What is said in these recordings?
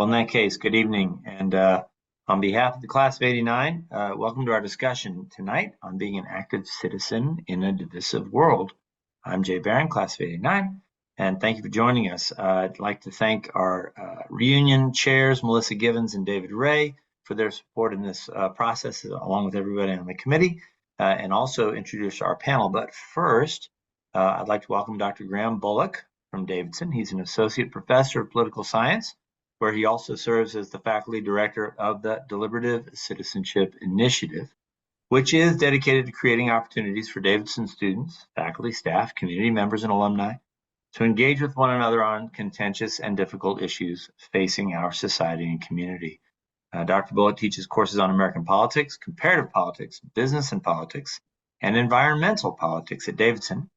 Well, in that case, good evening. And on behalf of the class of 89, welcome to our discussion tonight on being an active citizen in a divisive world. I'm Jay Barron, class of 89, and thank you for joining us. I'd like to thank our reunion chairs, Melissa Givens and David Ray, for their support in this process, along with everybody on the committee, and also introduce our panel. But first, I'd like to welcome Dr. Graham Bullock from Davidson. He's an associate professor of political science, where he also serves as the faculty director of the Deliberative Citizenship Initiative, which is dedicated to creating opportunities for Davidson students, faculty, staff, community members, and alumni to engage with one another on contentious and difficult issues facing our society and community. Dr. Bullock teaches courses on American politics, comparative politics, business and politics, and environmental politics at Davidson,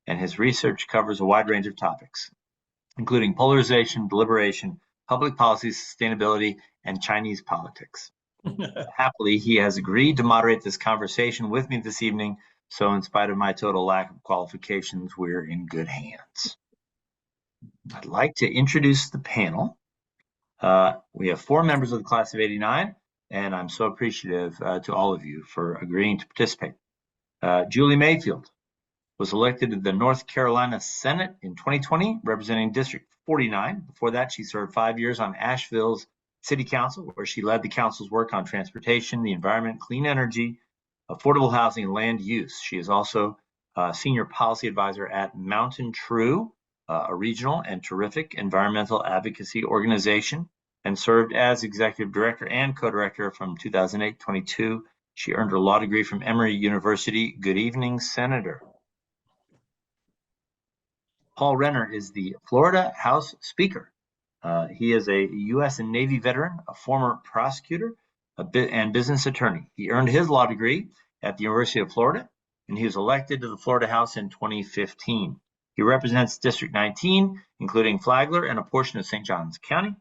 and his research covers a wide range of topics, including polarization, deliberation, public policy, sustainability, and Chinese politics. Happily, he has agreed to moderate this conversation with me this evening, so in spite of my total lack of qualifications, we're in good hands. I'd like to introduce the panel. We have 4 members of the class of 89, and I'm so appreciative to all of you for agreeing to participate. Julie Mayfield was elected to the North Carolina Senate in 2020, representing District 49. Before that, she served 5 years on Asheville's City Council, where she led the council's work on transportation, the environment, clean energy, affordable housing, and land use. She is also a senior policy advisor at Mountain True, a regional and terrific environmental advocacy organization, and served as executive director and co-director from 2008-22. She earned her law degree from Emory University. Good evening, Senator. Paul Renner is the Florida House Speaker. He is a U.S. and Navy veteran, a former prosecutor, and business attorney. He earned his law degree at the University of Florida, and he was elected to the Florida House in 2015. He represents District 19, including Flagler and a portion of St. Johns County.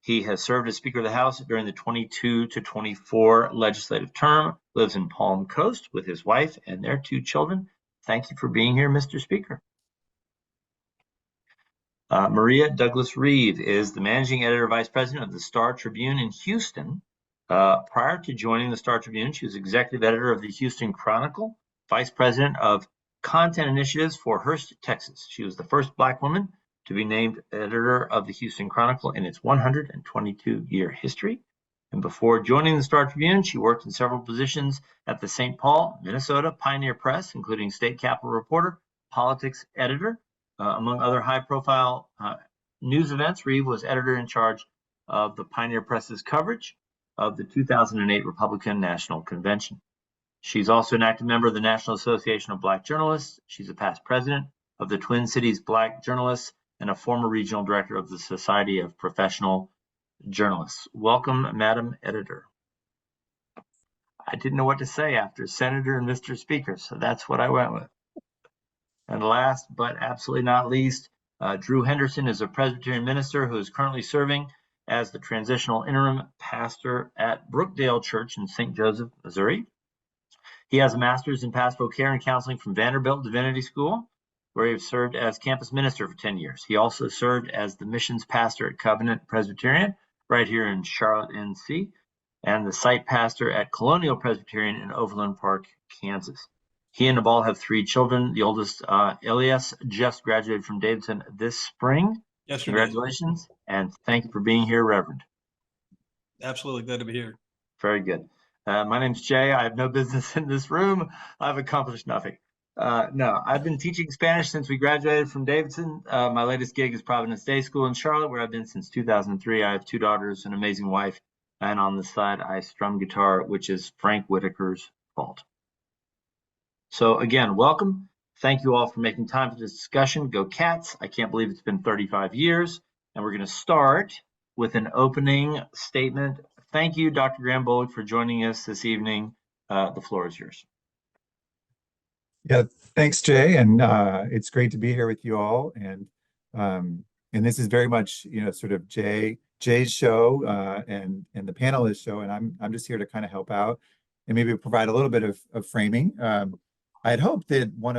He has served as Speaker of the House during the 22 to 24 legislative term, lives in Palm Coast with his wife and their 2 children. Thank you for being here, Mr. Speaker. Maria Douglas Reeve is the Managing Editor Vice President of the Star Tribune in Houston. Prior to joining the Star Tribune, she was Executive Editor of the Houston Chronicle, Vice President of Content Initiatives for Hearst, Texas. She was the first Black woman to be named Editor of the Houston Chronicle in its 122-year history. And before joining the Star Tribune, she worked in several positions at the St. Paul, Minnesota Pioneer Press, including State Capitol Reporter, Politics Editor. Among other high-profile news events, Reeve was editor in charge of the Pioneer Press's coverage of the 2008 Republican National Convention. She's also an active member of the National Association of Black Journalists. She's a past president of the Twin Cities Black Journalists and a former regional director of the Society of Professional Journalists. Welcome, Madam Editor. I didn't know what to say after Senator and Mr. Speaker, so that's what I went with. And last but absolutely not least, Drew Henderson is a Presbyterian minister who is currently serving as the transitional interim pastor at Brookdale Church in St. Joseph, Missouri. He has a master's in pastoral care and counseling from Vanderbilt Divinity School, where he has served as campus minister for 10 years. He also served as the missions pastor at Covenant Presbyterian right here in Charlotte, NC, and the site pastor at Colonial Presbyterian in Overland Park, Kansas. He and Nabal have 3 children. The oldest, Elias, just graduated from Davidson this spring. Yesterday. Congratulations, and thank you for being here, Reverend. Absolutely, glad to be here. Very good. My name's Jay. I have no business in this room. I've accomplished nothing. No, I've been teaching Spanish since we graduated from Davidson. My latest gig is Providence Day School in Charlotte, where I've been since 2003. I have 2 daughters, an amazing wife, and on the side, I strum guitar, which is Frank Whitaker's fault. So again, welcome. Thank you all for making time for this discussion. Go Cats. I can't believe it's been 35 years. And we're going to start with an opening statement. Thank you, Dr. Graham Bullock, for joining us this evening. The floor is yours. Yeah, thanks, Jay. And it's great to be here with you all. And this is very much, sort of Jay's show and the panelist show. And I'm just here to kind of help out and maybe provide a little bit of framing. I had hoped that one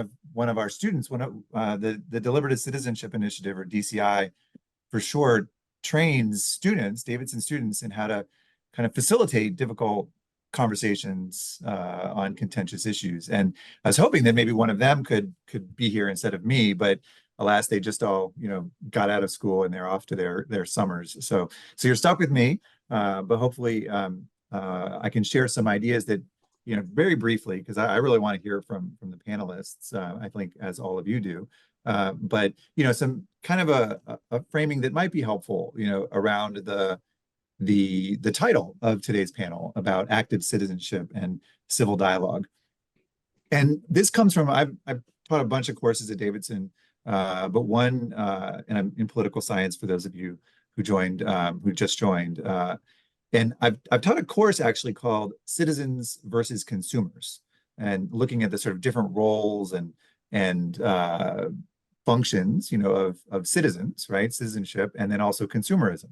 of our students, the Deliberative Citizenship Initiative, or DCI for short, trains students, Davidson students, in how to kind of facilitate difficult conversations on contentious issues. And I was hoping that maybe one of them could be here instead of me, but alas, they just all got out of school and they're off to their summers. So you're stuck with me, but hopefully I can share some ideas that very briefly, because I really want to hear from the panelists. I think as all of you do. But some kind of a framing that might be helpful, around the title of today's panel about active citizenship and civil dialogue. And this comes from I've taught a bunch of courses at Davidson, but one, and I'm in political science for those of you who just joined. And I've taught a course actually called Citizens versus Consumers, and looking at the sort of different roles and functions, of citizens, right? Citizenship, and then also consumerism.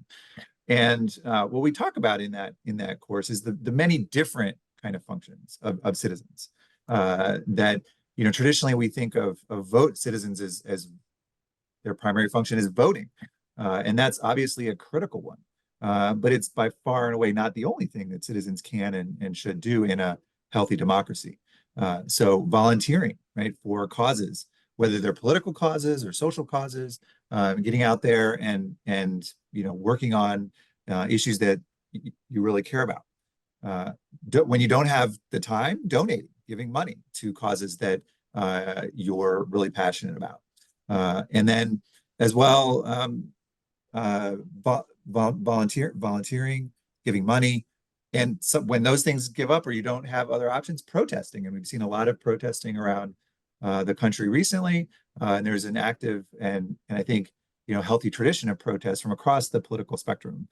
And what we talk about in that course is the many different kind of functions of citizens that traditionally we think of vote citizens as their primary function is voting, and that's obviously a critical one. But it's by far and away not the only thing that citizens can and should do in a healthy democracy. So volunteering, right, for causes, whether they're political causes or social causes, getting out there and working on issues that you really care about. When you don't have the time, donating, giving money to causes that you're really passionate about. And then as well, volunteering, giving money. And so when those things give up or you don't have other options, protesting. And we've seen a lot of protesting around the country recently. And there's an active and I think healthy tradition of protest from across the political spectrum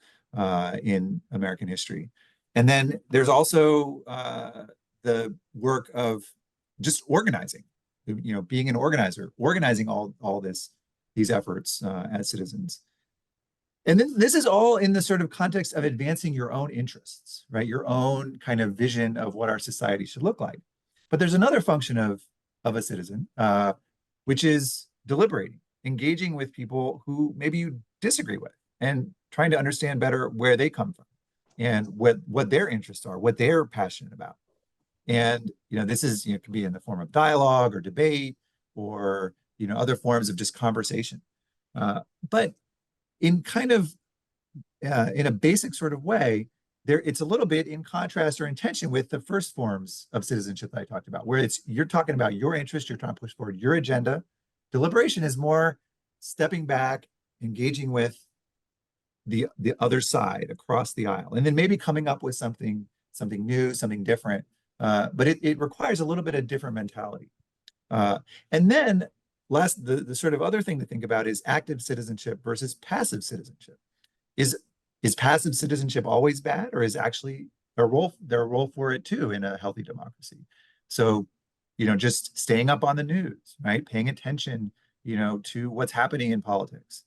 in American history. And then there's also the work of just organizing, being an organizer, organizing all these efforts as citizens. And then this is all in the sort of context of advancing your own interests, right? Your own kind of vision of what our society should look like. But there's another function of a citizen, which is deliberating, engaging with people who maybe you disagree with, and trying to understand better where they come from and what their interests are, what they're passionate about. And this is can be in the form of dialogue or debate or other forms of just conversation. But in kind of in a basic sort of way, it's a little bit in contrast or in tension with the first forms of citizenship that I talked about, where you're talking about your interest, you're trying to push forward your agenda. Deliberation is more stepping back, engaging with the other side across the aisle, and then maybe coming up with something new, something different. But it requires a little bit of different mentality. And then the sort of other thing to think about is active citizenship versus passive citizenship. Is passive citizenship always bad, or is actually there a role for it too in a healthy democracy? So, just staying up on the news, right? Paying attention, to what's happening in politics.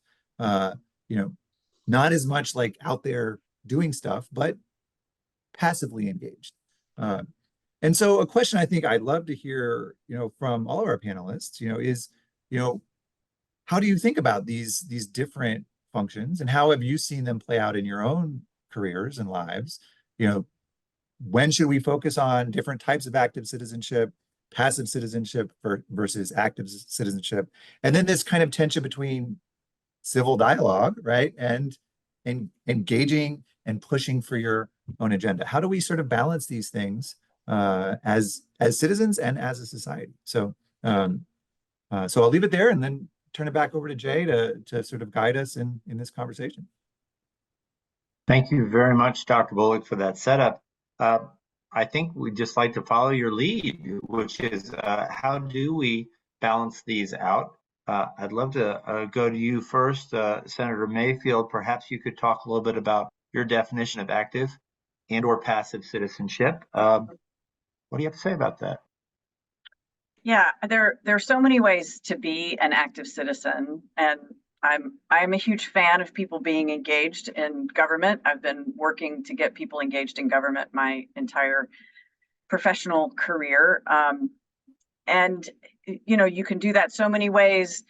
Not as much like out there doing stuff, but passively engaged. And so a question I think I'd love to hear, from all of our panelists, is, how do you think about these different functions, and how have you seen them play out in your own careers and lives? When should we focus on different types of active citizenship, passive citizenship versus active citizenship? And then this kind of tension between civil dialogue, right, and engaging and pushing for your own agenda. How do we sort of balance these things as citizens and as a society? So so I'll leave it there and then turn it back over to Jay to sort of guide us in this conversation. Thank you very much, Dr. Bullock, for that setup. I think we'd just like to follow your lead, which is how do we balance these out? I'd love to go to you first, Senator Mayfield. Perhaps you could talk a little bit about your definition of active and or passive citizenship. What do you have to say about that? Yeah, there are so many ways to be an active citizen, and I'm a huge fan of people being engaged in government. I've been working to get people engaged in government my entire professional career, and you can do that so many ways.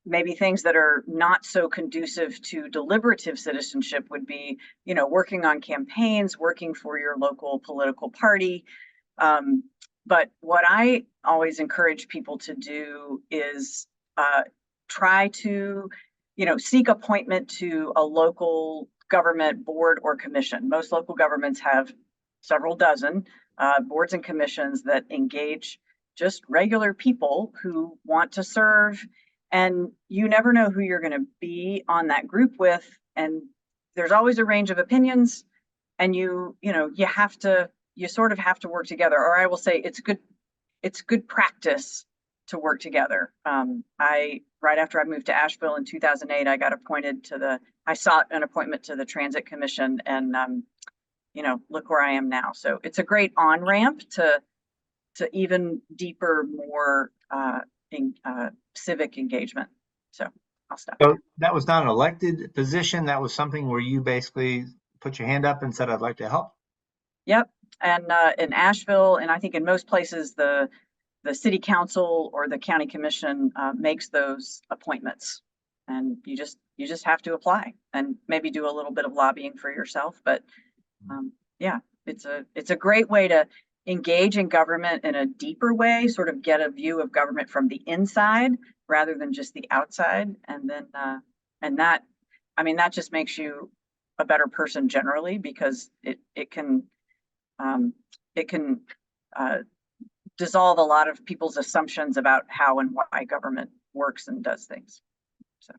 maybe things that are not so conducive to deliberative citizenship would be, working on campaigns, working for your local political party. But what I always encourage people to do is try to, seek appointment to a local government board or commission. Most local governments have several dozen boards and commissions that engage just regular people who want to serve. And you never know who you're going to be on that group with. And there's always a range of opinions. And you sort of have to work together. Or I will say it's good practice to work together. Right after I moved to Asheville in 2008, I sought an appointment to the Transit Commission, and look where I am now. So it's a great on-ramp to even deeper, more civic engagement. So I'll stop. So that was not an elected position. That was something where you basically put your hand up and said, I'd like to help. Yep. And in Asheville, and I think in most places, the city council or the county commission makes those appointments, and you just have to apply and maybe do a little bit of lobbying for yourself. But yeah, it's a great way to engage in government in a deeper way, sort of get a view of government from the inside rather than just the outside. And then that just makes you a better person generally, because it can dissolve a lot of people's assumptions about how and why government works and does things. So,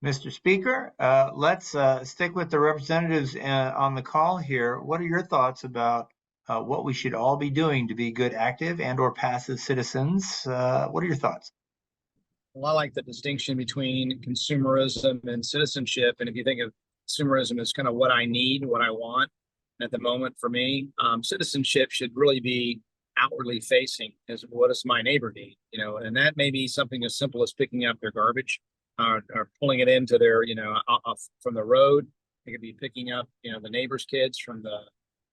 Mr. Speaker, let's stick with the representatives on the call here. What are your thoughts about what we should all be doing to be good, active, and/or passive citizens? What are your thoughts? Well, I like the distinction between consumerism and citizenship. And if you think of consumerism as kind of what I need, what I want at the moment for me, citizenship should really be outwardly facing, as what does my neighbor need, and that may be something as simple as picking up their garbage or pulling it into their, from the road. It could be picking up, the neighbor's kids from the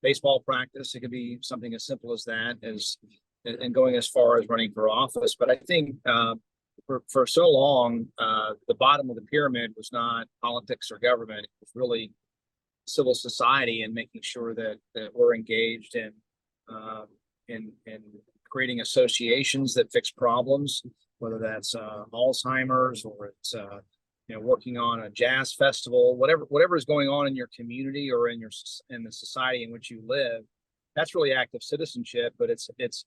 baseball practice. It could be something as simple as that, and going as far as running for office. But I think for so long, the bottom of the pyramid was not politics or government. It was really civil society, and making sure that we're engaged in creating associations that fix problems, whether that's Alzheimer's or it's working on a jazz festival, whatever is going on in your community or in the society in which you live. That's really active citizenship, but it's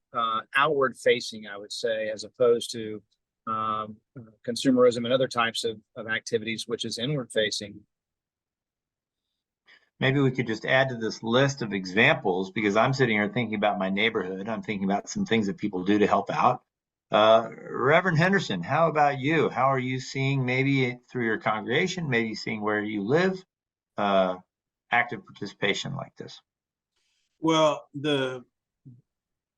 outward facing, I would say, as opposed to consumerism and other types of activities, which is inward facing. Maybe we could just add to this list of examples, because I'm sitting here thinking about my neighborhood. I'm thinking about some things that people do to help out. Reverend Henderson, how about you? How are you seeing, maybe through your congregation, maybe seeing where you live, active participation like this? Well, the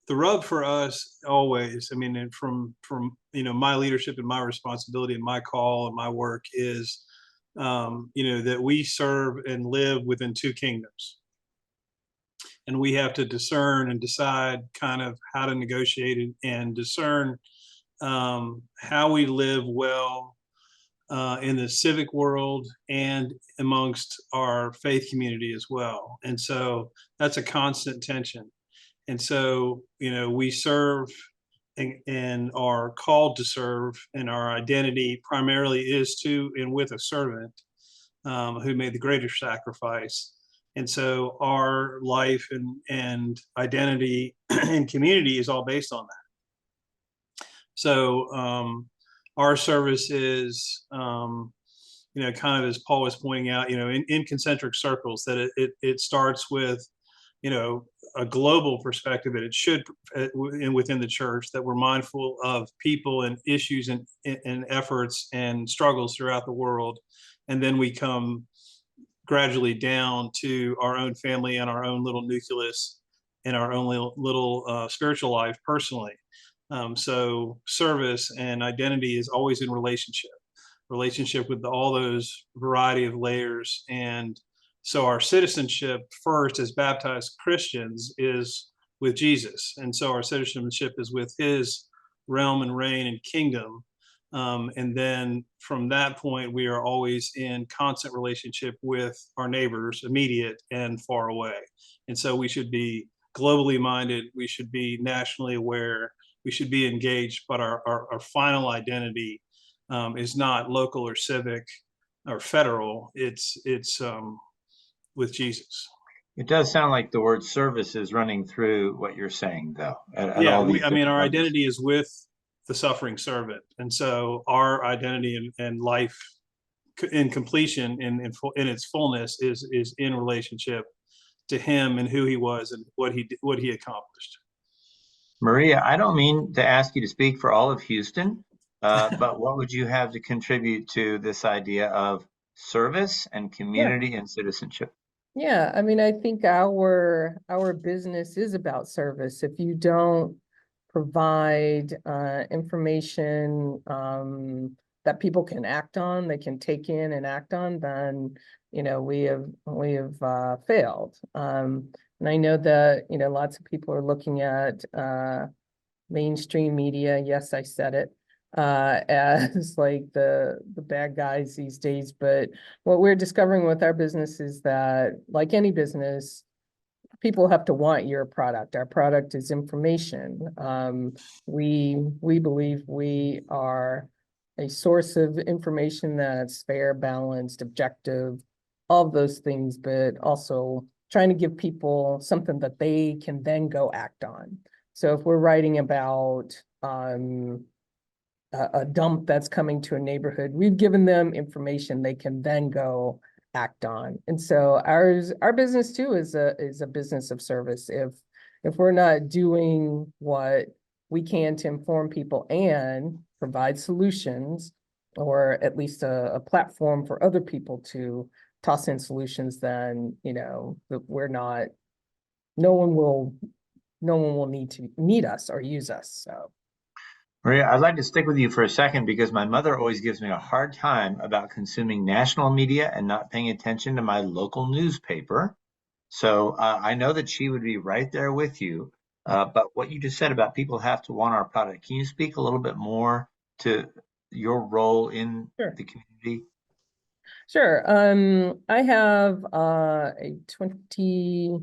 rub for us always, and from my leadership and my responsibility and my call and my work is, that we serve and live within two kingdoms. And we have to discern and decide kind of how to negotiate and discern how we live well in the civic world and amongst our faith community as well. And so that's a constant tension. And so, we serve and are called to serve, and our identity primarily is to and with a servant who made the greater sacrifice. And so our life and identity and community is all based on that. So our service is, kind of as Paul was pointing out, in concentric circles, that it starts with, a global perspective, that it should, within the church, that we're mindful of people and issues and efforts and struggles throughout the world. And then we come gradually down to our own family and our own little nucleus and our own little spiritual life personally. So service and identity is always in relationship with all those variety of layers. And so our citizenship first as baptized Christians is with Jesus. And so our citizenship is with his realm and reign and kingdom. And then from that point, we are always in constant relationship with our neighbors, immediate and far away. And so we should be globally minded, we should be nationally aware, we should be engaged, but our final identity is not local or civic or federal. It's with Jesus. It does sound like the word service is running through what you're saying, though, at Yeah, all these I mean, different our levels. identity is with the suffering servant, and so our identity and life in completion, in its fullness, is in relationship to him and who he was and what he accomplished. Maria, I don't mean to ask you to speak for all of Houston, but what would you have to contribute to this idea of service and community and citizenship? Yeah, I mean, I think our business is about service. If you don't provide information that people can act on, they can take in and act on, then we have failed. And I know that lots of people are looking at mainstream media. Yes, I said it. As like the bad guys these days. But what we're discovering with our business is that, like any business, people have to want your product. Our product is information. We believe we are a source of information that's fair, balanced, objective, all of those things, but also trying to give people something that they can then go act on. So if we're writing about a dump that's coming to a neighborhood, we've given them information they can then go act on. And so our business too is a business of service. If we're not doing what we can to inform people and provide solutions, or at least a platform for other people to toss in solutions, then we're not. No one will need us or use us. So. Maria, I'd like to stick with you for a second because my mother always gives me a hard time about consuming national media and not paying attention to my local newspaper. So I know that she would be right there with you. But what you just said about people have to want our product, can you speak a little bit more to your role in the community? Sure. I have a 20,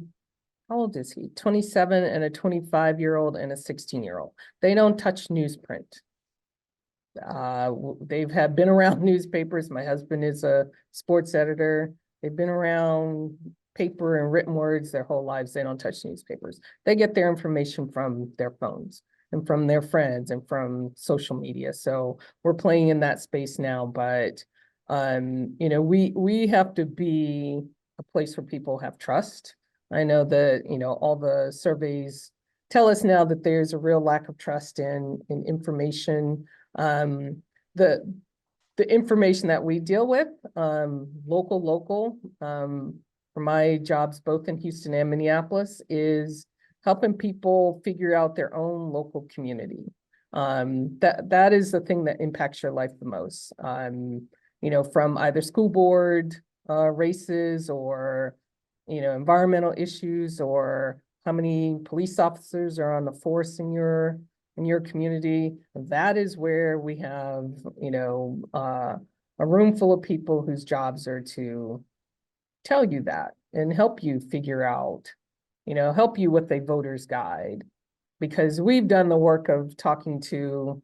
how old is he? 27 and a 25-year-old and a 16-year-old. They don't touch newsprint. They've been around newspapers. My husband is a sports editor. They've been around paper and written words their whole lives. They don't touch newspapers. They get their information from their phones and from their friends and from social media. So we're playing in that space now, but we have to be a place where people have trust. I know that, all the surveys tell us now that there's a real lack of trust in information. The information that we deal with, local, for my jobs, both in Houston and Minneapolis, is helping people figure out their own local community. That is the thing that impacts your life the most. From either school board races or environmental issues, or how many police officers are on the force in your community. That is where we have a room full of people whose jobs are to tell you that and help you figure out, help you with a voter's guide, because we've done the work of talking to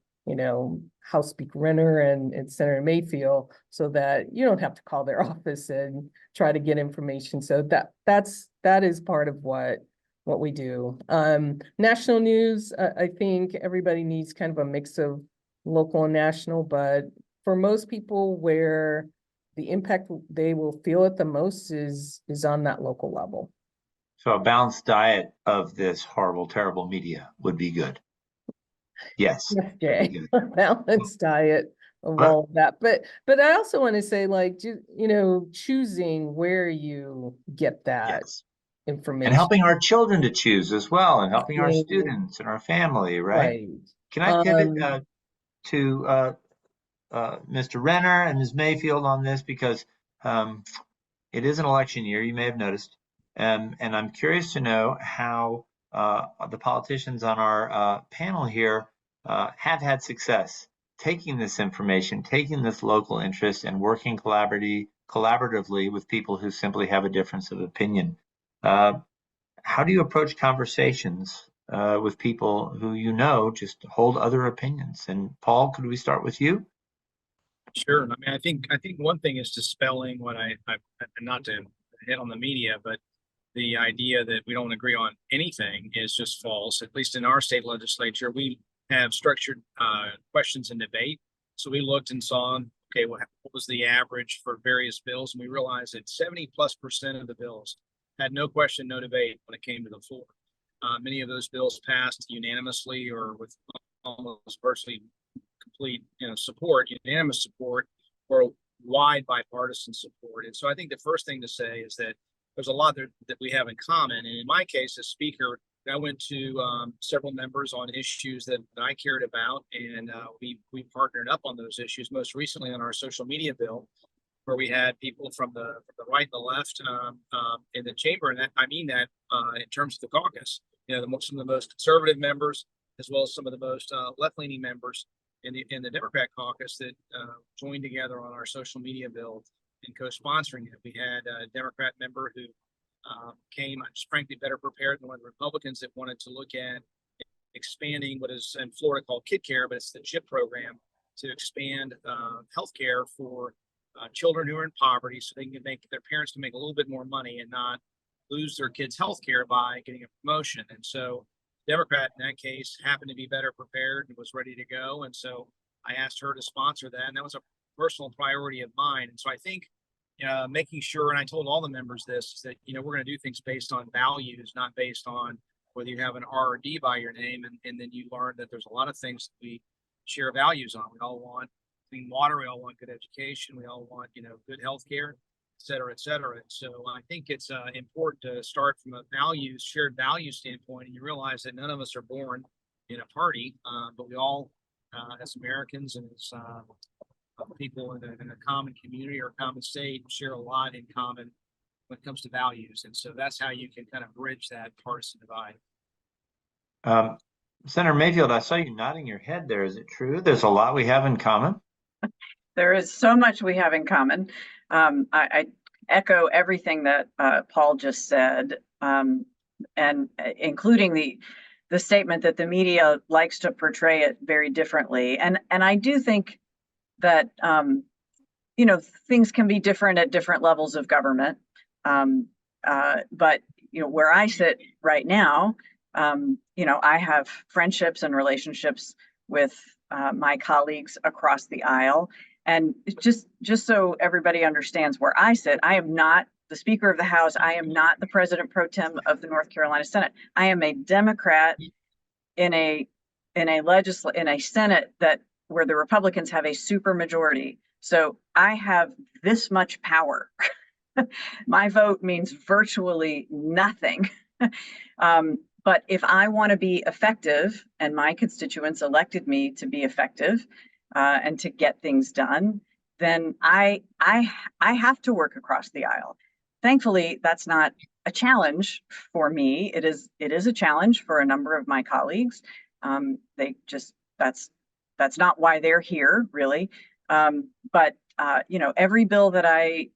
House Speaker Renner and Senator Mayfield, so that you don't have to call their office and try to get information. So that is part of what we do. National news, I think everybody needs kind of a mix of local and national, but for most people, where the impact they will feel it the most is on that local level. So a balanced diet of this horrible, terrible media would be good. Yes. Yes, Jay, a balanced diet of all of that. But I also want to say, like, choosing where you get that information. And helping our children to choose as well, and helping our students and our family, right? Can I pivot to Mr. Renner and Ms. Mayfield on this, because it is an election year, you may have noticed, and I'm curious to know how the politicians on our panel here have had success taking this information, taking this local interest, and working collaboratively with people who simply have a difference of opinion. How do you approach conversations with people who just hold other opinions? And Paul, could we start with you? Sure. I mean, I think one thing is dispelling what I not to hit on the media, but the idea that we don't agree on anything is just false. At least in our state legislature, we have structured questions and debate. So we looked and saw, okay, what was the average for various bills? And we realized that 70+% of the bills had no question, no debate when it came to the floor. Many of those bills passed unanimously or with almost virtually complete, support, unanimous support, or wide bipartisan support. And so I think the first thing to say is that there's a lot that we have in common. And in my case, as speaker, I went to several members on issues that I cared about, and we partnered up on those issues. Most recently on our social media bill, where we had people from the right and the left in the chamber, and I mean that in terms of the caucus. Some of the most conservative members, as well as some of the most left-leaning members in the Democrat caucus that joined together on our social media bill and co-sponsoring it. We had a Democrat member who came, just frankly, better prepared than one of the Republicans that wanted to look at expanding what is in Florida called Kid Care, but it's the CHIP program, to expand healthcare for children who are in poverty, so they can their parents can make a little bit more money and not lose their kids' health care by getting a promotion. And so Democrat in that case happened to be better prepared and was ready to go. And so I asked her to sponsor that, and that was a personal priority of mine. And so I think making sure, and I told all the members this, is that we're going to do things based on values, not based on whether you have an R or D by your name. And then you learn that there's a lot of things that we share values on. We all want clean water, we all want good education, we all want good health care, et cetera, et cetera. And so I think it's important to start from a shared values standpoint, and you realize that none of us are born in a party, but we all, as Americans and as people in a common community or common state, share a lot in common when it comes to values. And so that's how you can kind of bridge that partisan divide. Senator Mayfield, I saw you nodding your head there. Is it true? There's a lot we have in common? There is so much we have in common. I echo everything that Paul just said, and including the statement that the media likes to portray it very differently. And I do think that things can be different at different levels of government. But where I sit right now, I have friendships and relationships with my colleagues across the aisle. And just so everybody understands where I sit, I am not the Speaker of the House. I am not the President pro tem of the North Carolina Senate. I am a Democrat in a Senate where the Republicans have a super majority. So I have this much power. My vote means virtually nothing. But if I want to be effective, and my constituents elected me to be effective and to get things done, then I have to work across the aisle. Thankfully, that's not a challenge for me. It is a challenge for a number of my colleagues. That's not why they're here, really. But every bill that I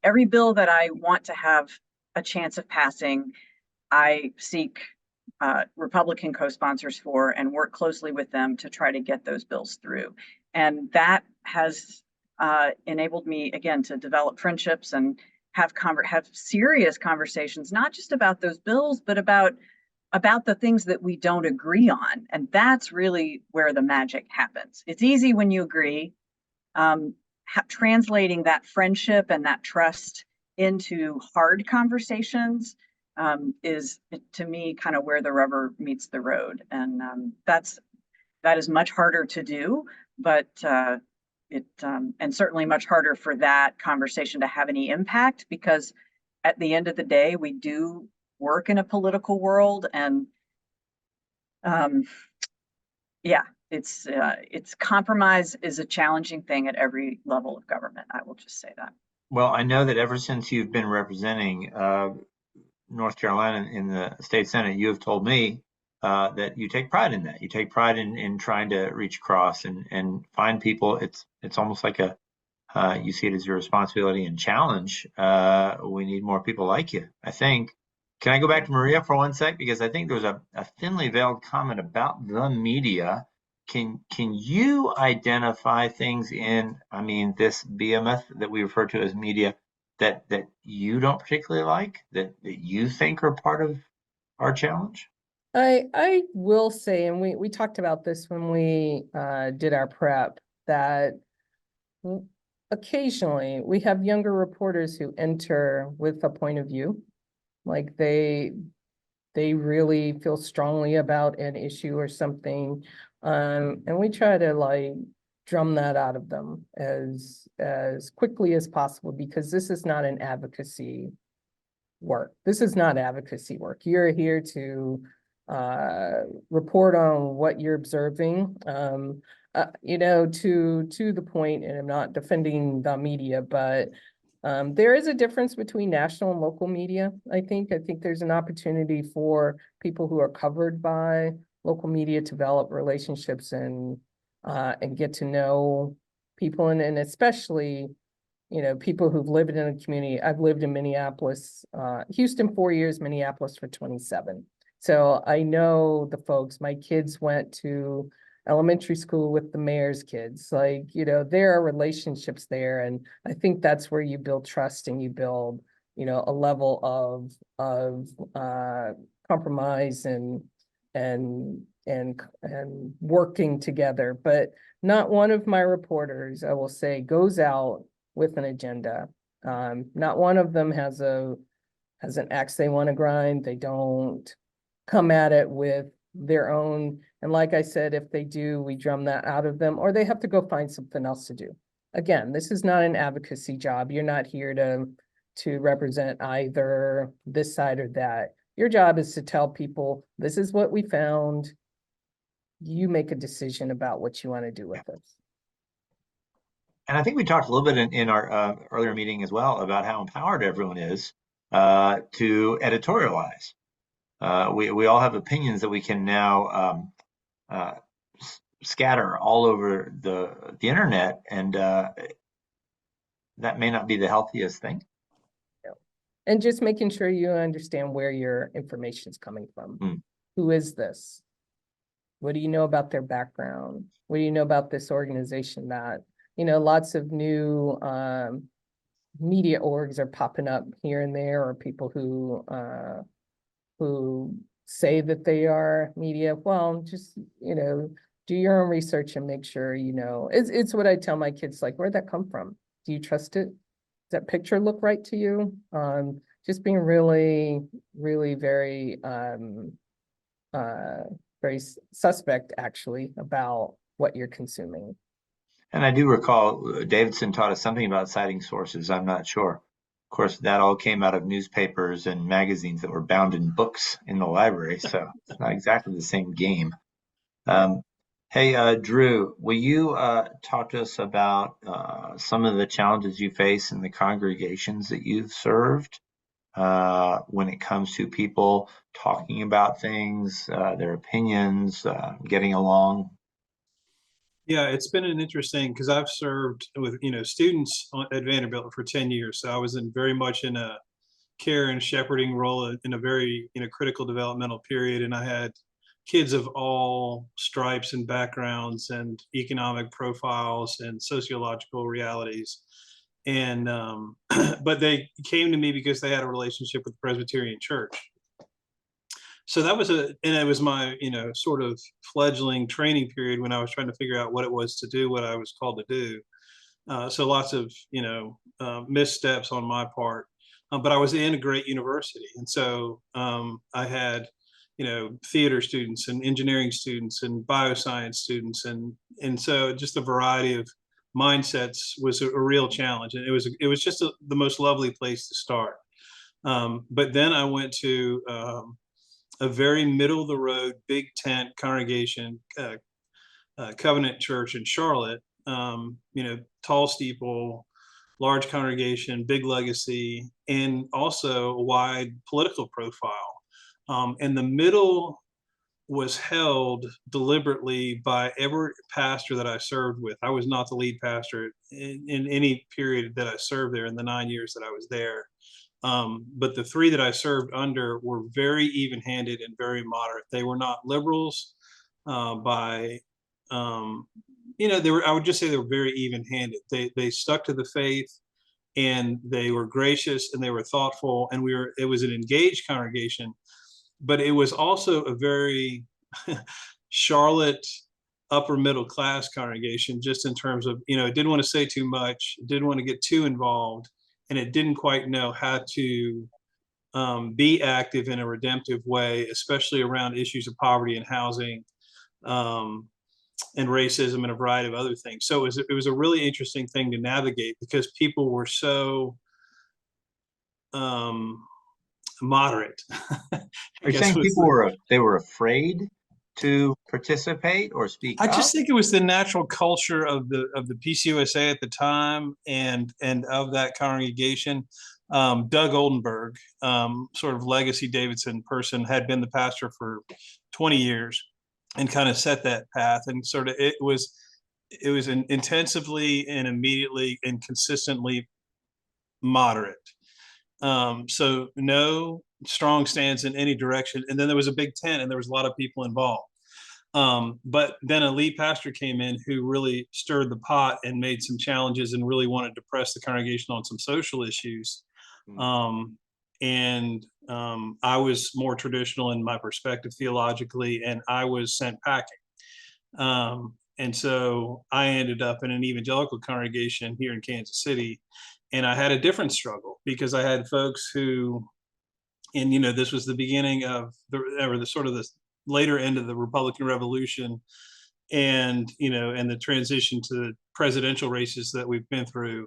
want to have a chance of passing, I seek Republican co-sponsors for and work closely with them to try to get those bills through. And that has enabled me, again, to develop friendships and have serious conversations, not just about those bills, but about the things that we don't agree on. And that's really where the magic happens. It's easy when you agree. Translating that friendship and that trust into hard conversations is, to me, kind of where the rubber meets the road. And that is much harder to do, but and certainly much harder for that conversation to have any impact, because at the end of the day, we do work in a political world, and it's compromise is a challenging thing at every level of government. I will just say that. Well, I know that ever since you've been representing North Carolina in the state Senate, you have told me that you take pride in that. You take pride in trying to reach across and find people. It's almost like you see it as your responsibility and challenge. We need more people like you, I think. Can I go back to Maria for one sec? Because I think there was a thinly veiled comment about the media. Can you identify things in, I mean, this behemoth that we refer to as media that you don't particularly like, that you think are part of our challenge? I will say, and we talked about this when we did our prep, that occasionally we have younger reporters who enter with a point of view. Like they really feel strongly about an issue or something. And we try to like drum that out of them as quickly as possible, because this is not an advocacy work. This is not advocacy work. You're here to report on what you're observing. You know, to the point, and I'm not defending the media, but there is a difference between national and local media. I think there's an opportunity for people who are covered by local media to develop relationships and get to know people, and especially, you know, people who've lived in a community. I've lived in Minneapolis, Houston 4 years, Minneapolis for 27. So I know the folks. My kids went to elementary school with the mayor's kids. Like, you know, there are relationships there. And I think that's where you build trust and you build, you know, a level of compromise and working together. But not one of my reporters, I will say, goes out with an agenda. Not one of them has an axe they want to grind. They don't come at it with their own. And like I said, if they do, we drum that out of them, or they have to go find something else to do. Again, this is not an advocacy job. You're not here to represent either this side or that. Your job is to tell people, this is what we found. You make a decision about what you want to do with it. And I think we talked a little bit in our earlier meeting as well about how empowered everyone is to editorialize. We all have opinions that we can now scatter all over the internet, and that may not be the healthiest thing. And just making sure you understand where your information is coming from. Who is this? What do you know about their background? What do you know about this organization? That, you know, lots of new media orgs are popping up here and there, or people who say that they are media. Well, just, you know, do your own research and make sure, you know, it's what I tell my kids, like, where'd that come from? Do you trust it? Does that picture look right to you? Just being really, really very, very suspect, actually, about what you're consuming. And I do recall Davidson taught us something about citing sources. I'm not sure. Of course, that all came out of newspapers and magazines that were bound in books in the library, so it's not exactly the same game. Hey, Drew, will you talk to us about some of the challenges you face in the congregations that you've served when it comes to people talking about things, their opinions, getting along? Yeah, it's been an interesting, because I've served with, you know, students at Vanderbilt for 10 years. So I was very much in a care and shepherding role in a very, you know, critical developmental period. And I had kids of all stripes and backgrounds and economic profiles and sociological realities. And, but they came to me because they had a relationship with the Presbyterian Church. So that was and it was my, you know, sort of fledgling training period when I was trying to figure out what it was to do, what I was called to do. So lots of, you know, missteps on my part, but I was in a great university. And so I had, you know, theater students and engineering students and bioscience students. And so just a variety of mindsets was a real challenge. And it was just the most lovely place to start. But then I went to a very middle of the road, big tent congregation, Covenant Church in Charlotte, you know, tall steeple, large congregation, big legacy, and also a wide political profile. And the middle was held deliberately by every pastor that I served with. I was not the lead pastor in any period that I served there in the 9 years that I was there. But the three that I served under were very even-handed and very moderate. They were not liberals by, they were, I would just say they were very even-handed. They stuck to the faith, and they were gracious, and they were thoughtful, and it was an engaged congregation, but it was also a very Charlotte upper middle class congregation, just in terms of, it didn't want to say too much, didn't want to get too involved, and it didn't quite know how to be active in a redemptive way, especially around issues of poverty and housing, and racism and a variety of other things. So it was a really interesting thing to navigate, because people were so moderate. Are you saying people were afraid to participate or speak I up? just think it was the natural culture of the PCUSA at the time, and of that congregation. Doug Oldenburg, sort of legacy Davidson person, had been the pastor for 20 years and kind of set that path, and sort of it was intensively and immediately and consistently moderate. So no strong stance in any direction. And then there was a big tent, and there was a lot of people involved. But then a lead pastor came in who really stirred the pot and made some challenges and really wanted to press the congregation on some social issues. I was more traditional in my perspective theologically, and I was sent packing. And so I ended up in an evangelical congregation here in Kansas City, and I had a different struggle, because I had folks who, and this was the beginning of the sort of the later end of the Republican Revolution, and and the transition to the presidential races that we've been through.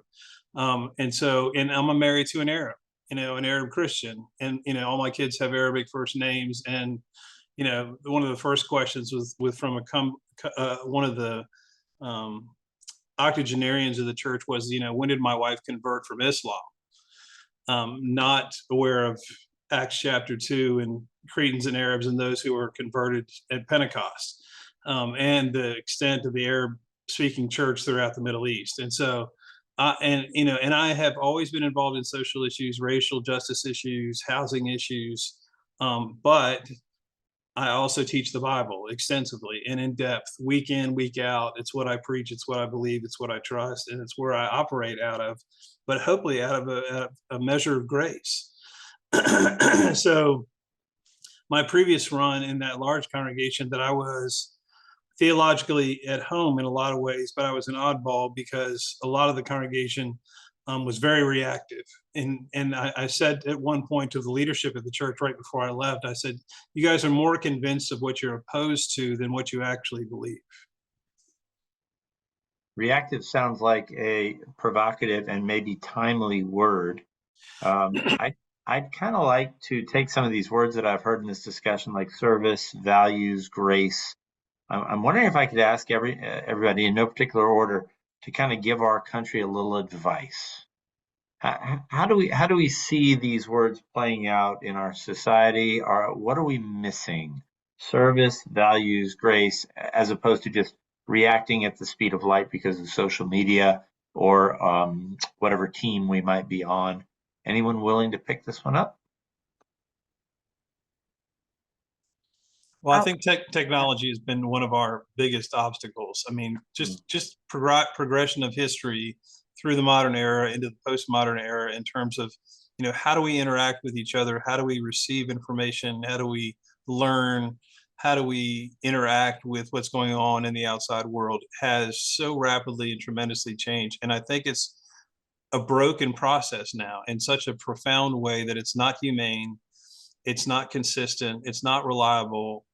And I'm married to an Arab, an Arab Christian, and all my kids have Arabic first names, and one of the first questions was from one of the octogenarians of the church was, when did my wife convert from Islam? Not aware of Acts chapter 2 and Cretans and Arabs and those who were converted at Pentecost, and the extent of the Arab speaking church throughout the Middle East. And so, and I have always been involved in social issues, racial justice issues, housing issues, but I also teach the Bible extensively and in depth, week in, week out. It's what I preach, it's what I believe, it's what I trust, and it's where I operate out of, but hopefully out of a measure of grace. So my previous run in that large congregation, that I was theologically at home in a lot of ways, but I was an oddball, because a lot of the congregation was very reactive. And I said at one point to the leadership of the church right before I left, I said, you guys are more convinced of what you're opposed to than what you actually believe. Reactive sounds like a provocative and maybe timely word. I'd kind of like to take some of these words that I've heard in this discussion, like service, values, grace. I'm wondering if I could ask everybody in no particular order to kind of give our country a little advice. How do we see these words playing out in our society? Or what are we missing? Service, values, grace, as opposed to just reacting at the speed of light because of social media or whatever team we might be on. Anyone willing to pick this one up? Well, I think technology has been one of our biggest obstacles. I mean, just progression of history through the modern era into the postmodern era, in terms of, how do we interact with each other? How do we receive information? How do we learn? How do we interact with what's going on in the outside world has so rapidly and tremendously changed. And I think it's a broken process now in such a profound way that it's not humane, it's not consistent, it's not reliable.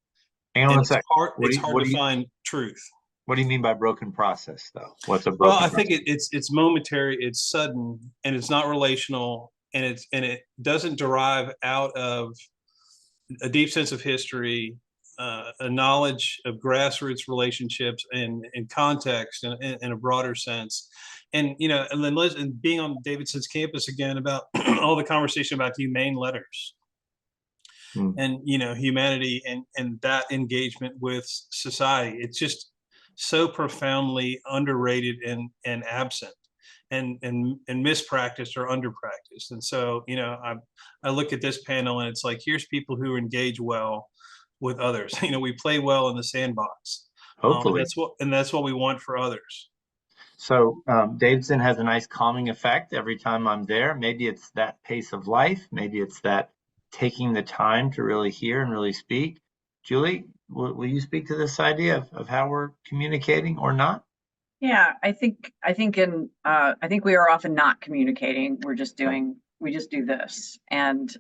Hang on a sec. It's hard to find truth. What do you mean by broken process, though? What's a broken process? I think it's momentary, it's sudden, and it's not relational, and it doesn't derive out of a deep sense of history, a knowledge of grassroots relationships and context in a broader sense. And and being on Davidson's campus again, about all the conversation about humane letters. and humanity and that engagement with society. It's just so profoundly underrated and absent and mispracticed or underpracticed. And so I look at this panel and it's like, here's people who engage well with others. We play well in the sandbox. Hopefully. That's what we want for others. So Davidson has a nice calming effect every time I'm there. Maybe it's that pace of life. Maybe it's that taking the time to really hear and really speak. Julie, will you speak to this idea of how we're communicating or not? Yeah, I think we are often not communicating. We just do this. And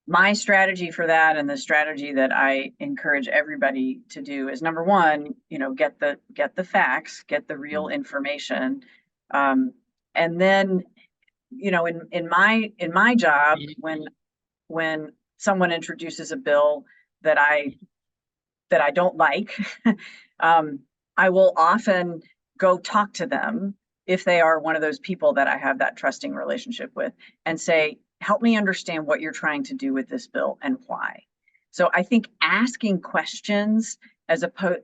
my strategy for that, and the strategy that I encourage everybody to do, is number one, get the facts, get the real information. And then, in my job, when someone introduces a bill that I don't like, I will often go talk to them, if they are one of those people that I have that trusting relationship with, and say, help me understand what you're trying to do with this bill and why. So I think asking questions about,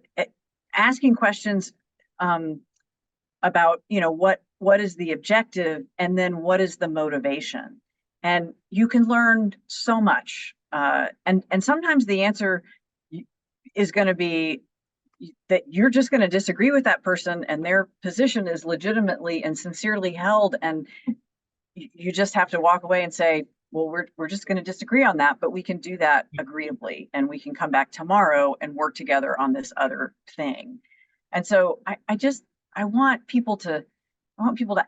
what is the objective, and then what is the motivation, and you can learn so much. And sometimes the answer is going to be that you're just going to disagree with that person, and their position is legitimately and sincerely held, and you just have to walk away and say, well, we're just going to disagree on that, but we can do that agreeably, and we can come back tomorrow and work together on this other thing. And so I want people to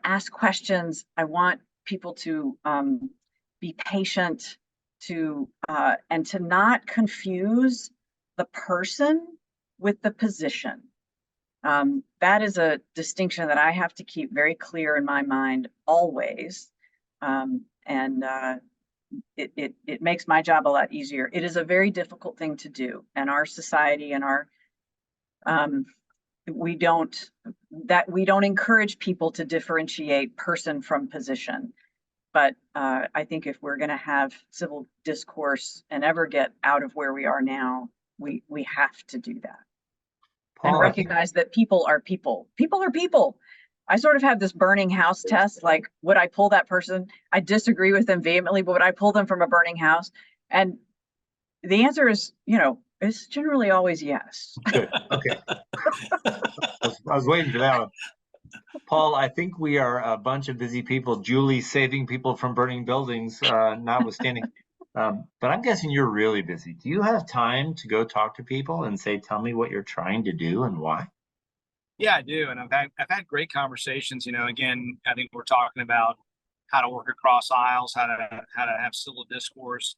ask questions. I want people to be patient, and to not confuse the person with the position. That is a distinction that I have to keep very clear in my mind always. It makes my job a lot easier. It is a very difficult thing to do, and our society and we don't encourage people to differentiate person from position. But I think if we're going to have civil discourse and ever get out of where we are now, we have to do that. Paul, and recognize that people are people. People are people. I sort of have this burning house test. Like, would I pull that person? I disagree with them vehemently, but would I pull them from a burning house? And the answer is, it's generally always yes. Good. Okay. I was waiting for that one. Paul, I think we are a bunch of busy people. Julie saving people from burning buildings, notwithstanding. But I'm guessing you're really busy. Do you have time to go talk to people and say, tell me what you're trying to do and why? Yeah, I do. And I've had great conversations. Again, I think we're talking about how to work across aisles, how to have civil discourse.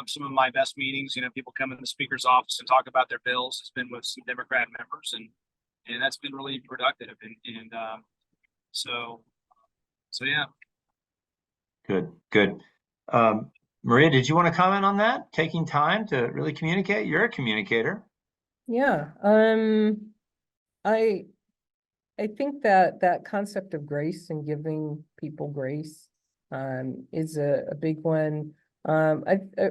Some of my best meetings, people come in the speaker's office and talk about their bills. It's been with some Democrat members, and that's been really productive. And so yeah. Good. Maria, did you want to comment on that? Taking time to really communicate? You're a communicator. Yeah. I think that concept of grace and giving people grace is a big one.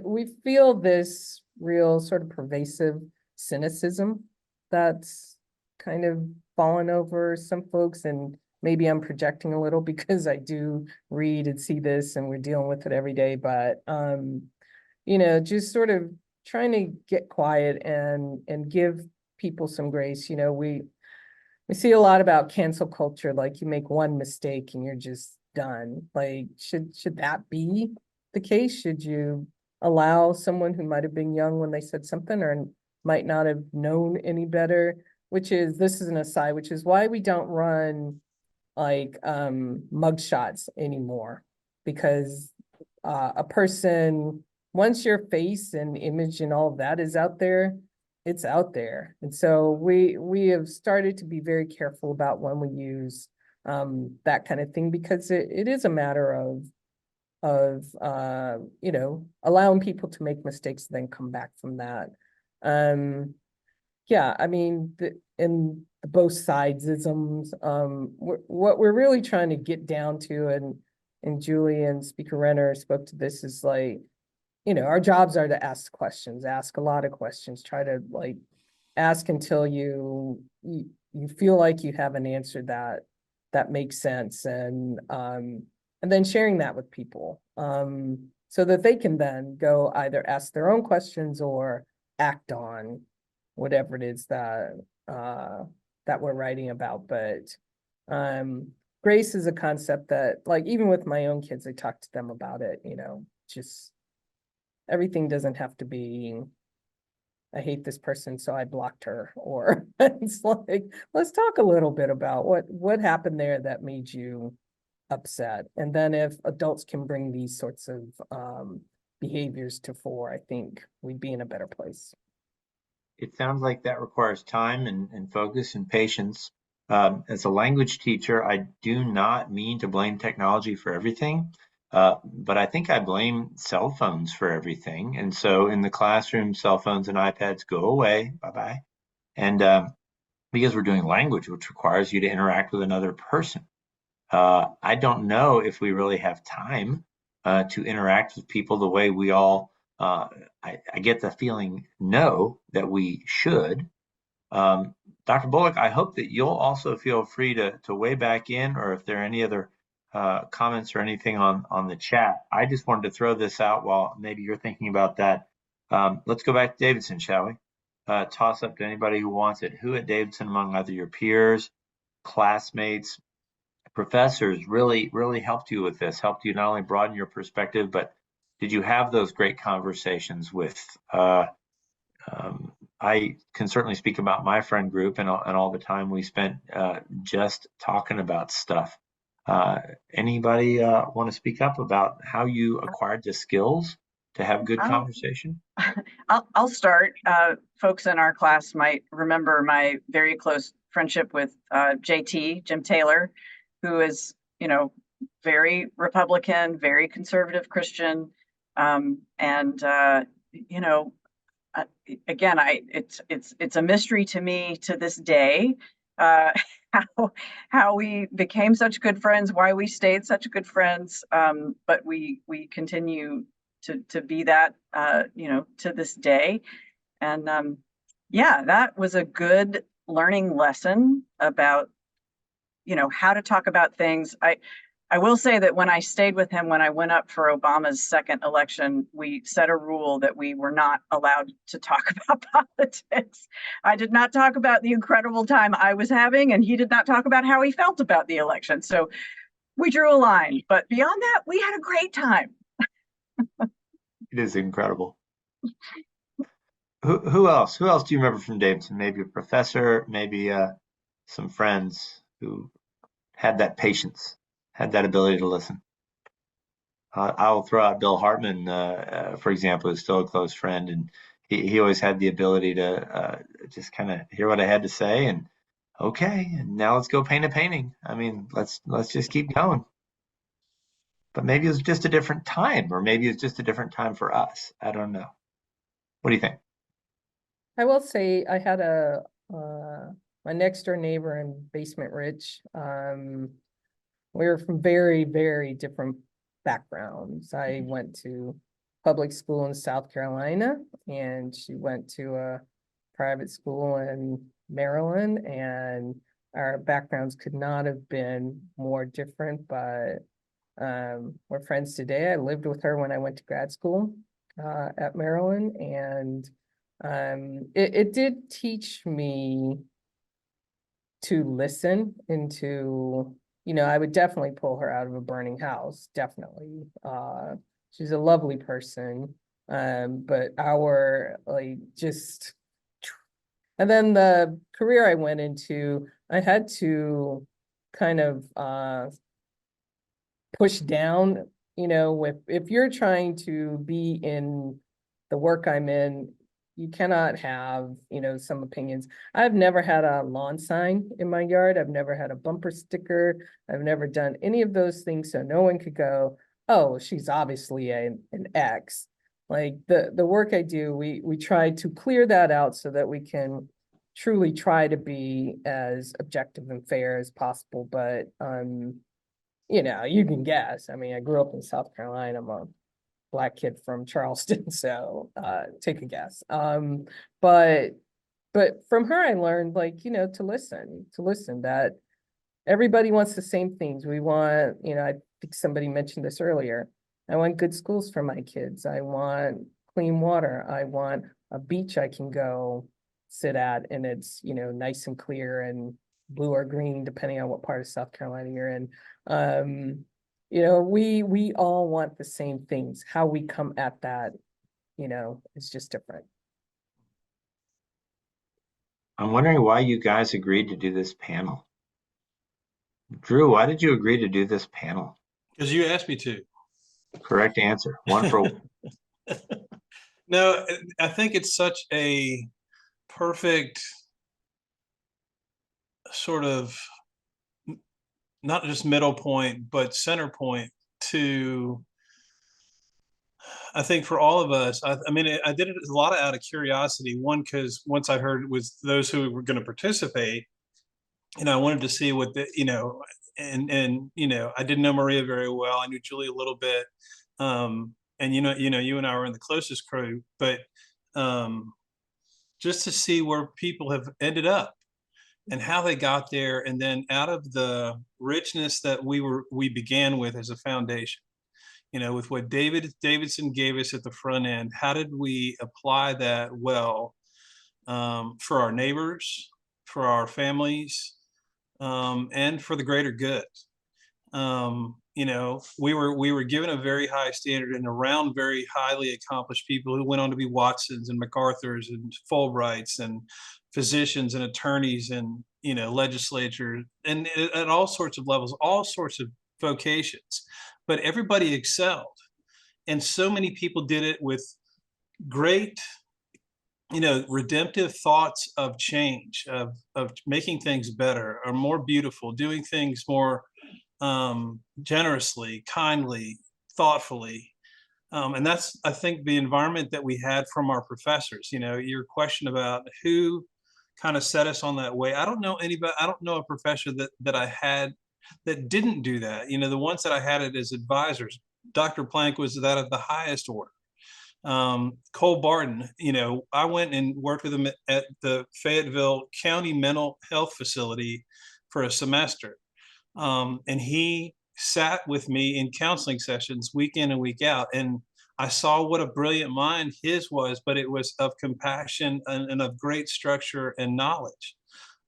We feel this real sort of pervasive cynicism that's kind of fallen over some folks, and maybe I'm projecting a little because I do read and see this and we're dealing with it every day, but just sort of trying to get quiet and give people some grace. We see a lot about cancel culture, like you make one mistake and you're just done. Like, should that be the case? Should you allow someone who might have been young when they said something or might not have known any better? This is an aside, which is why we don't run like mugshots anymore, because a person, once your face and image and all of that is out there, it's out there. And so we have started to be very careful about when we use that kind of thing, because it is a matter of allowing people to make mistakes and then come back from that. Yeah, I mean, in both sides isms, what we're really trying to get down to, and and Julie and Speaker Renner spoke to this, is like, our jobs are to ask questions, ask a lot of questions, try to like ask until you feel like you have an answer that makes sense, and then sharing that with people, so that they can then go either ask their own questions or act on whatever it is that we're writing about. But grace is a concept that, like, even with my own kids, I talk to them about it, just everything doesn't have to be, I hate this person, so I blocked her, or it's like, let's talk a little bit about what happened there that made you upset. And then if adults can bring these sorts of behaviors to fore, I think we'd be in a better place. It sounds like that requires time and focus and patience. As a language teacher, I do not mean to blame technology for everything, but I think I blame cell phones for everything. And so in the classroom, cell phones and iPads go away, bye-bye. And because we're doing language, which requires you to interact with another person. I don't know if we really have time to interact with people the way we all, I get the feeling, know that we should. Dr. Bullock, I hope that you'll also feel free to weigh back in, or if there are any other comments or anything on the chat. I just wanted to throw this out while maybe you're thinking about that. Let's go back to Davidson, shall we? Toss up to anybody who wants it. Who at Davidson, among either your peers, classmates, professors, really helped you with this, helped you not only broaden your perspective, but did you have those great conversations with? I can certainly speak about my friend group and all the time we spent just talking about stuff. Anybody want to speak up about how you acquired the skills to have good conversation? I'll start. Folks in our class might remember my very close friendship with JT, Jim Taylor, who is, very Republican, very conservative Christian. Again, it's a mystery to me to this day, how we became such good friends, why we stayed such good friends. But we continue to be that, to this day. And yeah, that was a good learning lesson about, how to talk about things. I will say that when I stayed with him, when I went up for Obama's second election, we set a rule that we were not allowed to talk about politics. I did not talk about the incredible time I was having, and he did not talk about how he felt about the election. So we drew a line, but beyond that, we had a great time. It is incredible. Who else? Who else do you remember from Davidson? Maybe a professor, maybe some friends who had that patience, had that ability to listen. I'll throw out Bill Hartman, for example, who's still a close friend, and he always had the ability to just kind of hear what I had to say, and okay, and now let's go paint a painting. I mean, let's just keep going. But maybe it was just a different time, or maybe it's just a different time for us. I don't know. What do you think? I will say I had my next door neighbor in Basement Ridge. We were from very, very different backgrounds. I went to public school in South Carolina, and she went to a private school in Maryland, and our backgrounds could not have been more different, but we're friends today. I lived with her when I went to grad school at Maryland, and it did teach me to listen and to, I would definitely pull her out of a burning house, definitely. She's a lovely person, but and then the career I went into, I had to kind of push down, if you're trying to be in the work I'm in, you cannot have, some opinions. I've never had a lawn sign in my yard. I've never had a bumper sticker. I've never done any of those things. So no one could go, oh, she's obviously an X. Like the work I do, we try to clear that out so that we can truly try to be as objective and fair as possible. But you know, you can guess. I mean, I grew up in South Carolina. I'm a Black kid from Charleston, so take a guess. But from her, I learned, like, you know, to listen, that everybody wants the same things. We want, you know, I think somebody mentioned this earlier. I want good schools for my kids. I want clean water. I want a beach I can go sit at, and it's, you know, nice and clear and blue or green, depending on what part of South Carolina you're in. You know, we all want the same things. How we come at that, you know, is just different. I'm wondering why you guys agreed to do this panel. Drew, why did you agree to do this panel? Because you asked me to. Correct answer. One for one. No, I think it's such a perfect sort of not just middle point, but center point to, I think, for all of us. I mean, I did it a lot out of curiosity. One, because once I heard it was those who were going to participate, and I wanted to see what the, you know, and you know, I didn't know Maria very well. I knew Julie a little bit, and you and I were in the closest crew, but just to see where people have ended up and how they got there, and then out of the richness that we began with as a foundation, you know, with what Davidson gave us at the front end, how did we apply that well for our neighbors, for our families, and for the greater good? You know, we were given a very high standard and around very highly accomplished people who went on to be Watsons and MacArthur's and Fulbrights and physicians and attorneys and, you know, legislatures and at all sorts of levels, all sorts of vocations, but everybody excelled. And so many people did it with great, you know, redemptive thoughts of change, of making things better or more beautiful, doing things more generously, kindly, thoughtfully. And that's, I think, the environment that we had from our professors. You know, your question about who kind of set us on that way. I don't know anybody, I don't know a professor that I had that didn't do that. You know, the ones that I had it as advisors, Dr. Plank was that of the highest order. Cole Barton, you know, I went and worked with him at the Fayetteville County Mental Health Facility for a semester. And he sat with me in counseling sessions week in and week out. And I saw what a brilliant mind his was, but it was of compassion and of great structure and knowledge.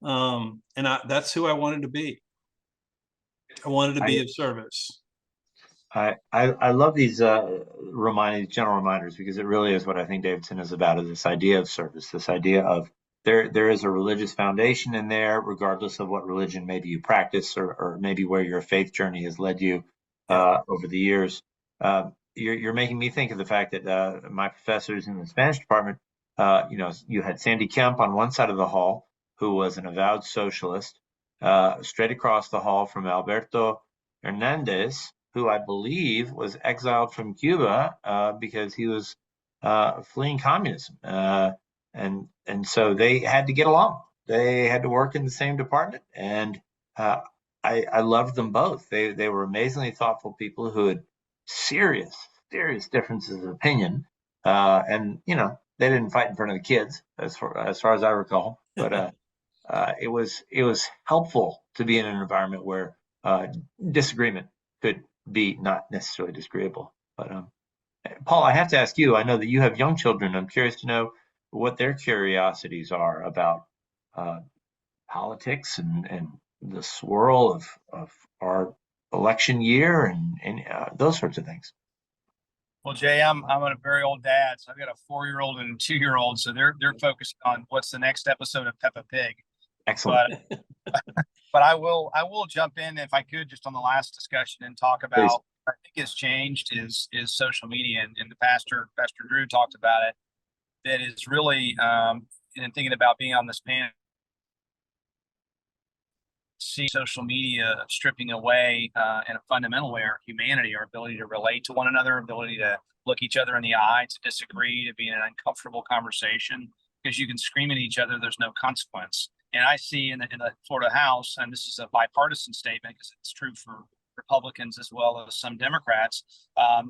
That's who I wanted to be. I wanted to be of service. I love these general reminders, because it really is what I think Davidson is about, is this idea of service, this idea of there is a religious foundation in there, regardless of what religion maybe you practice or maybe where your faith journey has led you over the years. You're making me think of the fact that my professors in the Spanish department, you know, you had Sandy Kemp on one side of the hall, who was an avowed socialist, straight across the hall from Alberto Hernandez, who I believe was exiled from Cuba because he was fleeing communism. And so they had to get along. They had to work in the same department. And I loved them both. They were amazingly thoughtful people who had serious differences of opinion. And, you know, they didn't fight in front of the kids, as far as I recall. But it was helpful to be in an environment where disagreement could be not necessarily disagreeable. But Paul, I have to ask you, I know that you have young children. I'm curious to know what their curiosities are about politics and the swirl of our election year and those sorts of things. Well, Jay, I'm a very old dad, so I've got a 4-year-old and a 2-year-old, so they're focused on what's the next episode of Peppa Pig. Excellent. But I will jump in if I could just on the last discussion and talk about Please. what I think has changed is social media, and the Pastor Drew talked about it. That is really in thinking about being on this panel, see social media stripping away in a fundamental way our humanity, our ability to relate to one another, ability to look each other in the eye, to disagree, to be in an uncomfortable conversation, because you can scream at each other, there's no consequence. And I see in the Florida House, and this is a bipartisan statement because it's true for Republicans as well as some Democrats,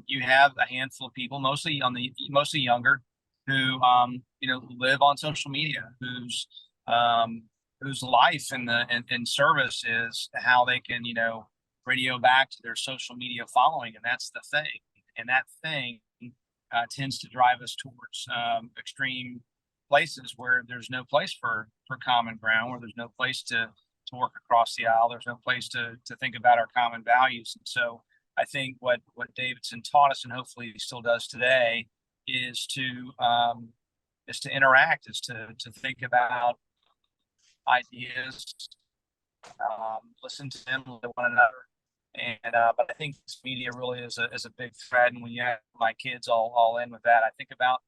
you have a handful of people, mostly younger, who live on social media, whose life in service is how they can radio back to their social media following, and that's the thing. And that thing tends to drive us towards extreme places where there's no place for common ground, where there's no place to work across the aisle. There's no place to think about our common values. And so I think what Davidson taught us, and hopefully he still does today, is to interact, is to think about ideas, listen to them, listen to one another. And but I think this media really is a big thread. And when you have my kids all in with that, I think about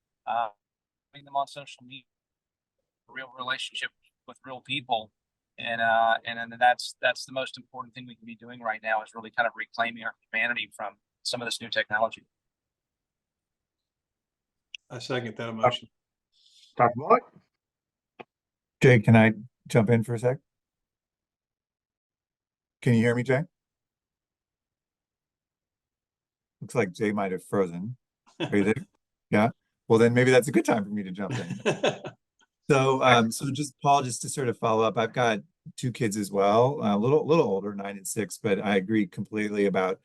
putting them on social media, a real relationship with real people. And that's the most important thing we can be doing right now, is really kind of reclaiming our humanity from some of this new technology. I second that emotion. Dr. Moore? Jay, can I jump in for a sec? Can you hear me, Jay? Looks like Jay might have frozen. Are you there? Yeah. Well, then maybe that's a good time for me to jump in. So just Paul, just to sort of follow up, I've got two kids as well, a little older, 9 and 6, but I agree completely about,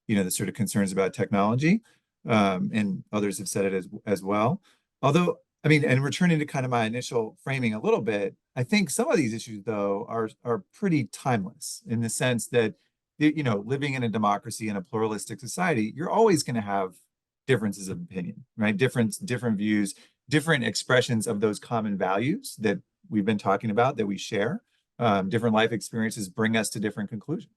the sort of concerns about technology. And others have said it as well. Although, I mean, and returning to kind of my initial framing a little bit, I think some of these issues, though, are pretty timeless in the sense that, living in a democracy, in a pluralistic society, you're always going to have differences of opinion, right? Different views, different expressions of those common values that we've been talking about, that we share. Different life experiences bring us to different conclusions.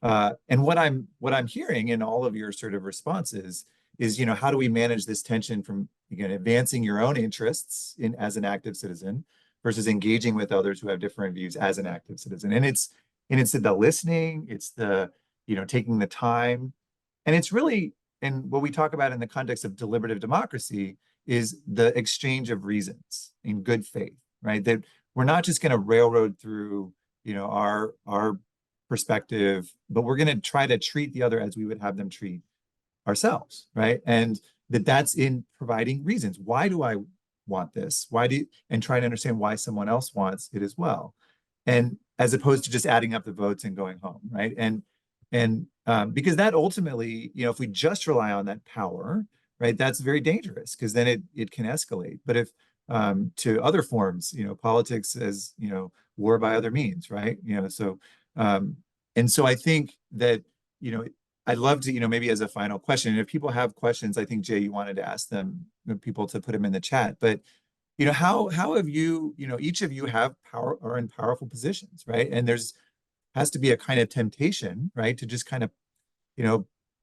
And what I'm hearing in all of your sort of responses is, how do we manage this tension from, again, advancing your own interests as an active citizen versus engaging with others who have different views as an active citizen? And it's the listening, it's the, taking the time, and it's really, and what we talk about in the context of deliberative democracy is the exchange of reasons in good faith, right? That we're not just going to railroad through, our perspective, but we're going to try to treat the other as we would have them treat ourselves, right? And that's in providing reasons. Why do I want this? And try to understand why someone else wants it as well. And as opposed to just adding up the votes and going home, right? And because that ultimately, if we just rely on that power, right, that's very dangerous, because then it can escalate. But if to other forms, politics as, war by other means, right? And so I think that, I'd love to, maybe as a final question, and if people have questions, I think, Jay, you wanted to ask them, people to put them in the chat, but how have you, each of you have power or in powerful positions, right? And has to be a kind of temptation, right, to just kind of,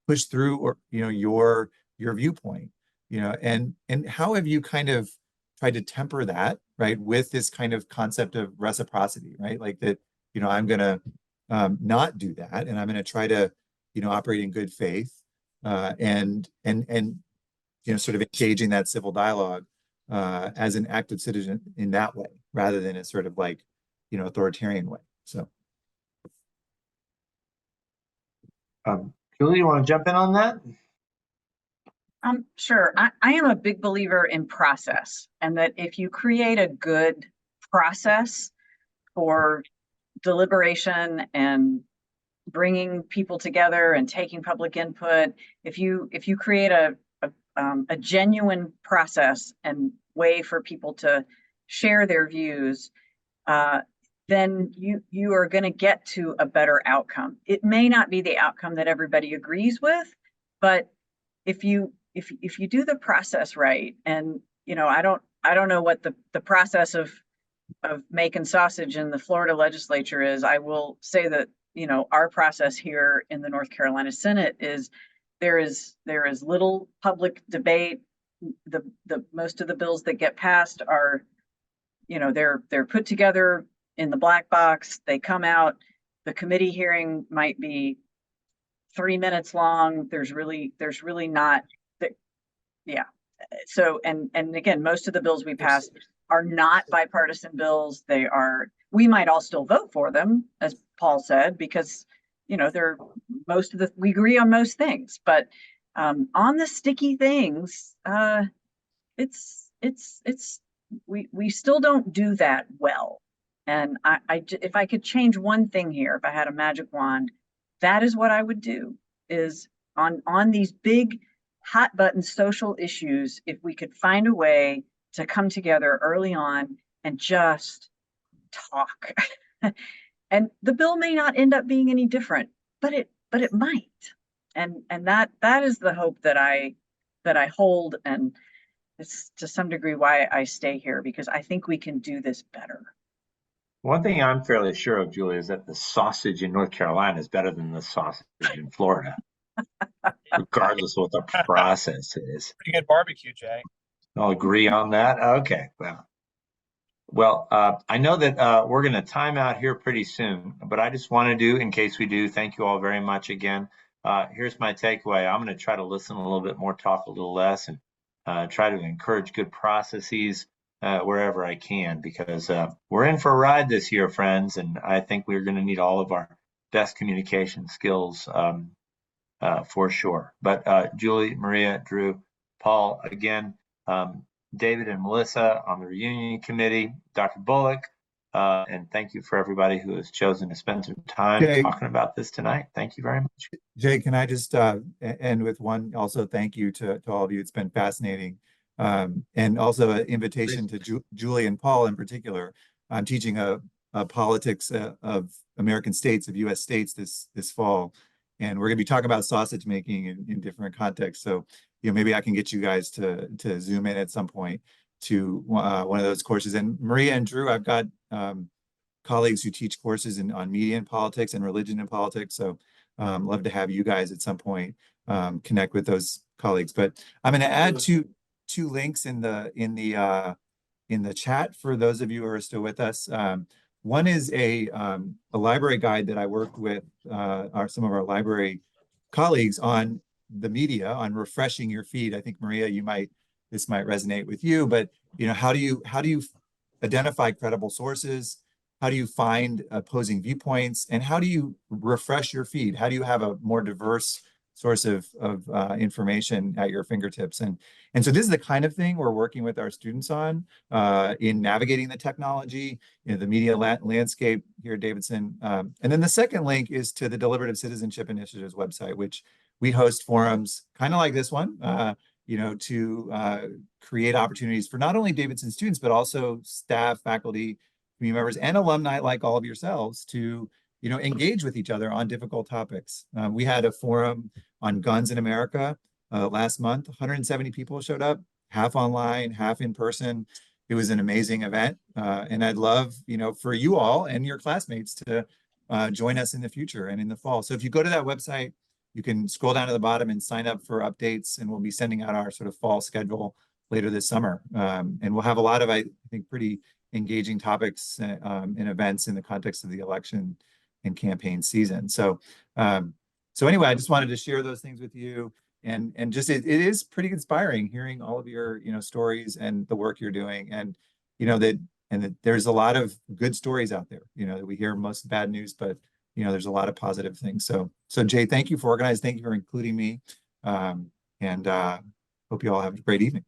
push through, or, your viewpoint, and how have you kind of tried to temper that, right, with this kind of concept of reciprocity, right? Like that, I'm going to not do that, and I'm going to try to, operate in good faith, and sort of engaging that civil dialogue as an active citizen in that way, rather than a sort of like, authoritarian way. So, Julie, you want to jump in on that? Sure. I am a big believer in process, and that if you create a good process for deliberation and bringing people together and taking public input, if you create a genuine process and way for people to share their views, then you are going to get to a better outcome. It may not be the outcome that everybody agrees with, but if you do the process right, and I don't know what the process of making sausage in the Florida legislature is. I will say that our process here in the North Carolina Senate is there is little public debate. The most of the bills that get passed are, they're put together in the black box. They come out. The committee hearing might be 3 minutes long. There's really not. Yeah. So, and again, most of the bills we pass are not bipartisan bills. We might all still vote for them, as Paul said, because you know, we agree on most things, but on the sticky things, we still don't do that well. And if I could change one thing here, if I had a magic wand, that is what I would do, is on these big hot button social issues, if we could find a way to come together early on and just talk. And the bill may not end up being any different, but it might. And that is the hope that I hold, and it's to some degree why I stay here, because I think we can do this better. One thing I'm fairly sure of, Julie, is that the sausage in North Carolina is better than the sausage in Florida, regardless of what the process is. Pretty good barbecue, Jay. I'll agree on that. Okay. Well, I know that we're going to time out here pretty soon, but I just want to do, in case we do, thank you all very much again. Here's my takeaway. I'm going to try to listen a little bit more, talk a little less, and try to encourage good processes wherever I can, because we're in for a ride this year, friends, and I think we're going to need all of our best communication skills for sure. But Julie, Maria, Drew, Paul, again, David and Melissa on the reunion committee, Dr. Bullock, and thank you for everybody who has chosen to spend some time talking about this tonight. Thank you very much. Jay, can I just end with one also thank you to all of you. It's been fascinating. And also an invitation to Julie and Paul in particular. I'm teaching a politics of American states, of US states this fall. And we're going to be talking about sausage making in different contexts. So, you know, maybe I can get you guys to zoom in at some point to one of those courses. And Maria and Drew, I've got colleagues who teach courses on media and politics and religion and politics. So love to have you guys at some point connect with those colleagues. But I'm going to add two links in the chat for those of you who are still with us. One is a library guide that I worked with some of our library colleagues on the media, on refreshing your feed. I think Maria, this might resonate with you, but you know, how do you identify credible sources? How do you find opposing viewpoints? And how do you refresh your feed? How do you have a more diverse source of information at your fingertips? And so this is the kind of thing we're working with our students on in navigating the technology, you know, the media landscape here at Davidson. And then the second link is to the Deliberative Citizenship Initiative's website, which we host forums kind of like this one, you know, to create opportunities for not only Davidson students, but also staff, faculty, community members, and alumni like all of yourselves to, you know, engage with each other on difficult topics. We had a forum on guns in America last month. 170 people showed up, half online, half in person. It was an amazing event. And I'd love, you know, for you all and your classmates to join us in the future and in the fall. So if you go to that website, you can scroll down to the bottom and sign up for updates, and we'll be sending out our sort of fall schedule later this summer. And we'll have a lot of, I think, pretty engaging topics and events in the context of the election and campaign season. So anyway, I just wanted to share those things with you, and just it is pretty inspiring hearing all of your, you know, stories and the work you're doing, and you know that there's a lot of good stories out there. You know, that we hear most bad news, but you know, there's a lot of positive things. So Jay, thank you for organizing. Thank you for including me, and hope you all have a great evening.